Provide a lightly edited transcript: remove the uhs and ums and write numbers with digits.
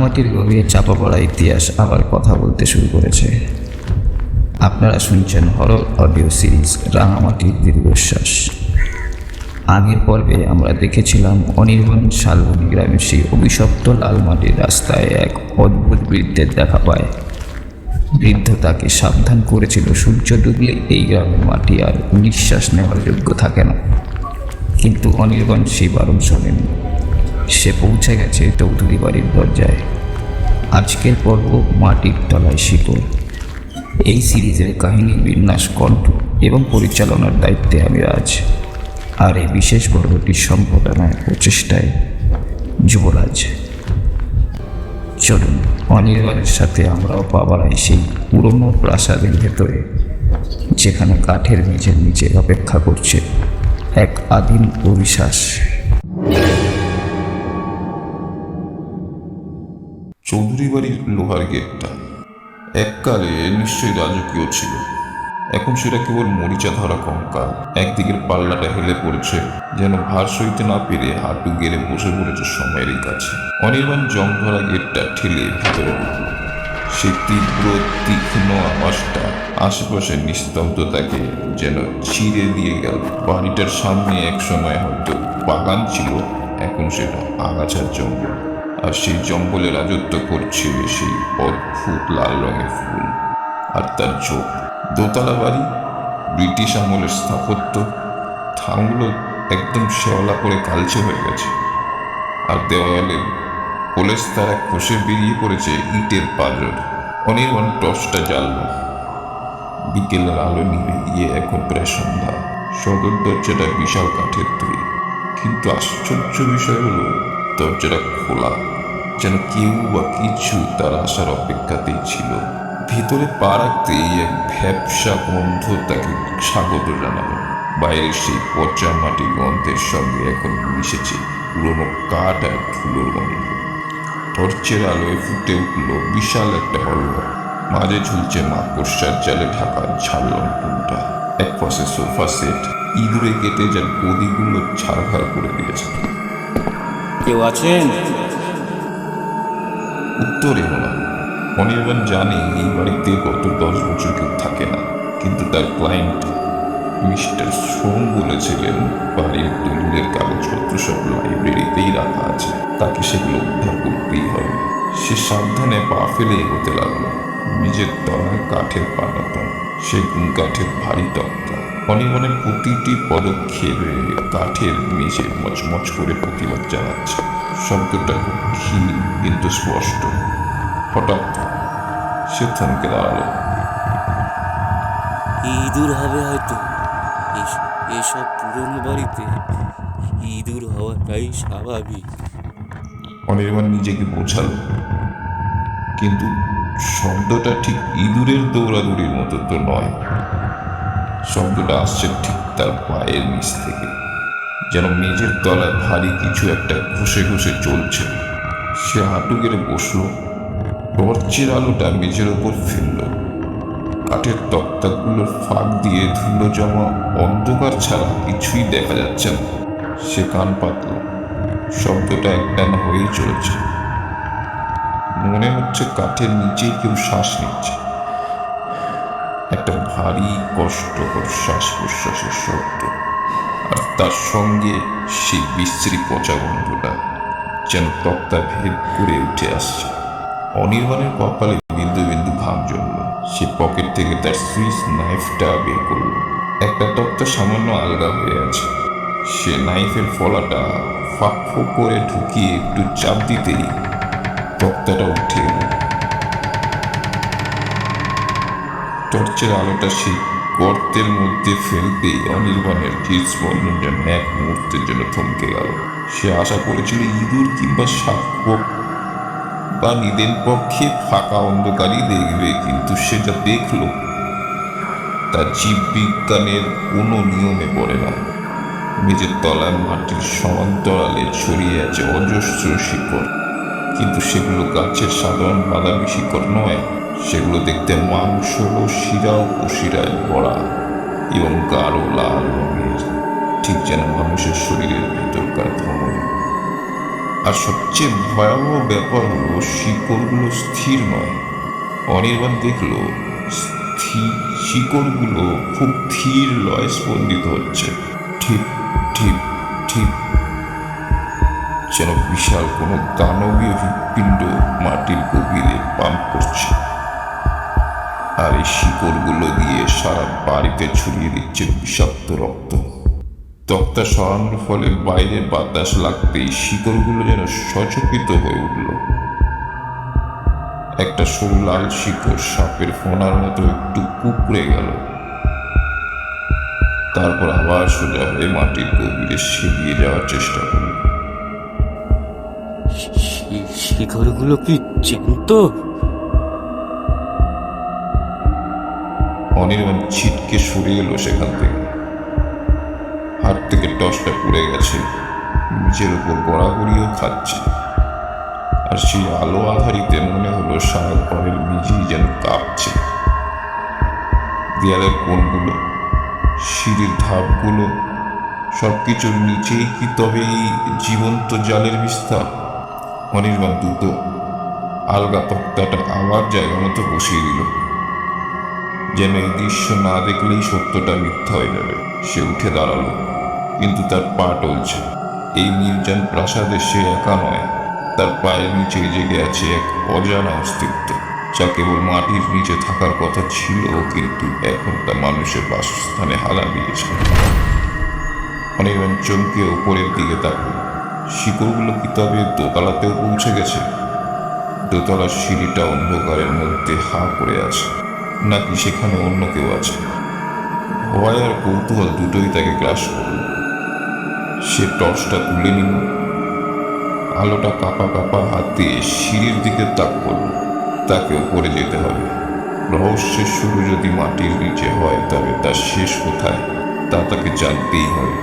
রাঙামাটির গভীরে চাপা পড়া ইতিহাস আবার কথা বলতে শুরু করেছে। আপনারা শুনছেন হরর অডিও সিরিজ রাঙামাটির দীর্ঘশ্বাস। আগের পর্বে আমরা দেখেছিলাম অনির্বাণ শালবনী গ্রামের সেই অভিশপ্ত লাল মাটির রাস্তায় এক অদ্ভুত বৃদ্ধের দেখা পায়। বৃদ্ধ তাকে সাবধান করেছিল সূর্য ডুবলে এই গ্রামের মাটি আর নিঃশ্বাস নেওয়ার যোগ্য থাকে না। কিন্তু অনির্বাণ সেই বারণ শোনেনি। সে পৌঁছে গেছে চৌধুরী বাড়ির দরজায়। আজকের পর্ব মাটির তলায় শিকড়। এই সিরিজের কাহিনী বিন্যাস, কণ্ঠ এবং পরিচালনার দায়িত্বে আমি রাজ। আর এই বিশেষ পর্বটির সম্পাদনায় প্রচেষ্টায় যুবরাজ। চলুন অনির্বাণের সাথে আমরাও পা বাড়াই সেই পুরনো প্রাসাদের ভেতরে, যেখানে কাঠের মেঝের নিচে অপেক্ষা করছে এক আদিম অবিশ্বাস। চৌধুরী বাড়ির লোহার গেটটা এককালে নিশ্চয়ই রাজকীয় ছিল। এখন সেটা কেবল মরিচা ধরা কঙ্কাল। একদিকের পাল্লাটা হেলে পড়েছে, যেন ভার সইতে না পেরে হাঁটু গেড়ে বসে পড়েছে সময়েরই কাছে। অনির্বাণ জং ধরা গেটটা ঠেলে ভিতরে ঢুকল। সেই তীব্র তীক্ষ্ণ আওয়াজটা আশেপাশের নিস্তব্ধতাকে যেন চিরে দিয়ে গেল। বাড়িটার সামনে একসময় হয়তো বাগান ছিল, এখন সেটা আগাছার জঙ্গল। আর সেই জঙ্গলে রাজত্ব করছে সেই অদ্ভুত লাল রঙের ফুল আর তার চোখ। দোতলা বাড়ি, ব্রিটিশ আমলের স্থাপত্য, থামগুলো একদম শেওলা করে কালচে হয়ে গেছে। আর দেওয়ালে পলেস্তারা খসে বেরিয়ে পড়েছে ইটের পাঁজর। অনির্বাণ টর্চটা জ্বালল। বিকেলের আলো নিভে গিয়ে এখন প্রায় সন্ধ্যা। সদর দরজাটা বিশাল কাঠের তৈরি, কিন্তু আশ্চর্য বিষয় হলো দরজাটা খোলা, যেন কেউ বা কিছু তার আসার অপেক্ষাতেই ছিল। ভিতরে পা রাখতেই এক ভ্যাপসা গন্ধ তাকে স্বাগত জানালো। বাইরের সেই পচা মাটির গন্ধের সঙ্গে এখন মিশেছে পুরোনো কাঠ আর ধুলোর গন্ধ। টর্চের আলোয় ফুটে উঠল বিশাল একটা হলঘর। মাঝে ঝুলছে মাকড়সার জালে ঢাকা ঝাল লণ্ঠনটা। এক পাশে সোফা সেট, ইঁদুরে কেটে যার গদিগুলো ছাড়খাড় করে দিয়েছে। কেউ আছেন? উত্তর এলো না। অনির্বাণ জানে এই বাড়িতে গত 10 বছর কেউ থাকে না, কিন্তু তার ক্লায়েন্ট মিস্টার সোম বলেছিলেন বাড়ির দলিলের কাগজপত্র সব লাইব্রেরিতেই রাখা আছে, তাকে সেগুলো উদ্ধার করতেই হবে। সে সাবধানে পা ফেলে এগোতে লাগলো। নিজের তলায় কাঠের পাটাতন, সেগুন কাঠের ভারী তক্তা। অনির্বাণের প্রতিটি পদক্ষেপে কাঠের মেঝে মচমচ করে প্রতিবাদ জানাচ্ছে। শব্দটা ক্ষীণ কিন্তু স্পষ্ট। হঠাৎ সে থমকে দাঁড়ালো। ইঁদুর হবে হয়তো। এসব পুরনো বাড়িতে ইঁদুর হওয়াটাই স্বাভাবিক। অনির্বাণ নিজেকে বোঝালো, কিন্তু শব্দটা ঠিক ইঁদুরের দৌড়াদৌড়ির মতো তো নয়। শব্দটা আসছে ঠিক তার পায়ের নিচ থেকে, যেন মেঝের তলায় ভারী কিছু একটা ঘষে ঘষে চলছে। সে হাঁটু গেড়ে বসলো। টর্চের আলোটা মেঝের ওপর ফেলল। কাঠের তক্তাগুলোর ফাঁক দিয়ে ধুলো জমা অন্ধকার ছাড়া কিছুই দেখা যাচ্ছে না। সে কান পাতল। শব্দটা একটানা হয়েই চলেছে। মনে হচ্ছে কাঠের নিচেই কেউ শ্বাস নিচ্ছে। একটা ভারী কষ্টকর শ্বাস প্রশ্বাসের শব্দ, আর তার সঙ্গে সেই বিশ্রী পচা গন্ধটা যেন তক্তা ভেদ করে উঠে আসছে। অনির্বাণের কপালে বিন্দু বিন্দু ঘাম জমল। সে পকেট থেকে তার সুইস নাইফটা বের করল। একটা তক্তা সামান্য আলগা হয়ে আছে। সে নাইফের ফলাটা ফাঁক করে ঢুকিয়ে একটু চাপ দিতেই তক্তাটা উঠে এল। টর্চের আলোটা সেই গর্তের মধ্যে ফেলতেই অনির্বাণের হৃদস্পন্দন যেন এক মুহূর্তের জন্য থমকে গেল। সে আশা করেছিল ইঁদুর কিংবা সাপ বা নিদেন পক্ষে ফাঁকা অন্ধকারই দেখবে, কিন্তু সে যা দেখল তার জীববিজ্ঞানের কোনো নিয়মে পড়ে না। মেঝের তলায় মাটির সমান্তরালে ছড়িয়ে আছে অজস্র শিকড়, কিন্তু সেগুলো গাছের সাধারণ বাদামি শিকড় নয়। সেগুলো দেখতে মাংস ও শিরা উপশিরায় ভরা এবং গাঢ় লাল রঙের, ঠিক যেন মানুষের শরীরের ভেতরকার ধমনী। আর সবচেয়ে ভয়াবহ ব্যাপার হলো শিকড়গুলো স্থির নয়। অনির্বাণ দেখল শিকড়গুলো খুব ধীর লয় স্পন্দিত হচ্ছে, ঠিক ঠিক ঠিক, যেন বিশাল কোনো দানবীয় হৃৎপিণ্ড মাটির গভীরে পাম্প করছে। আর এই শিকড়গুলো দিয়ে সারা বাড়িতে ছড়িয়ে দিচ্ছে বিষাক্ত রক্ত। তক্তা সরানোর ফলে বাইরের বাতাস লাগতেই শিকড়গুলো যেন সচকিত হয়ে উঠল। একটা সরু লাল শিকড় সাপের ফোনার মতো একটু কুকড়ে গেল, তারপর আবার সোজা হয়ে মাটির গভীরে সেবিয়ে যাওয়ার চেষ্টা করল। শিকড়গুলো কি জ্যান্ত? অনির্বাণ ছিটকে সরে এলো সেখান থেকে। হাত থেকে টসটা পড়ে গেছে, নিচের উপর গড়াগড়িও খাচ্ছে। আর সেই আলো আধারিতে মনে হলো সারা ঘরের মেঝেই যেন কাঁপছে। দেয়ালের কোণগুলো, সিঁড়ির ধাপগুলো, সবকিছুর নিচেই কি তবে এই জীবন্ত জালের বিস্তার? অনির্বাণ দ্রুত আলগা তক্তাটা আবার জায়গা মতো বসিয়ে দিল, যেন এই দৃশ্য না দেখলেই সত্যটা মিথ্যা হয়ে যাবে। সে উঠে দাঁড়ালো, কিন্তু তার পা টলছে। এই নির্জন প্রাসাদে সে একা নয়, তার পায়ের নিচে জেগে আছে এক অজানা অস্তিত্ব, যা কেবল মাটির নিচে থাকার কথা ছিল, কিন্তু এখন তা মানুষের বাসস্থানে হানা দিয়েছে। অনির্বাণ চমকে ওপরের দিকে তাকাল। শিকড়গুলো কি তবে দোতলাতেও পৌঁছে গেছে? দোতলার সিঁড়িটা অন্ধকারের মধ্যে হা করে আছে, নাকি সেখানে অন্য কেউ আছে? ভয় আর কৌতূহল দুটোই তাকে গ্রাস করল। সে টর্চটা তুলে নিল, আলোটা কাঁপা কাঁপা হাত দিয়ে সিঁড়ির দিকে তাক করল। তাকে উপরে যেতে হবে। রহস্যের শুরু যদি মাটির নিচে হয়, তবে তার শেষ কোথায় তা তাকে জানতেই হবে।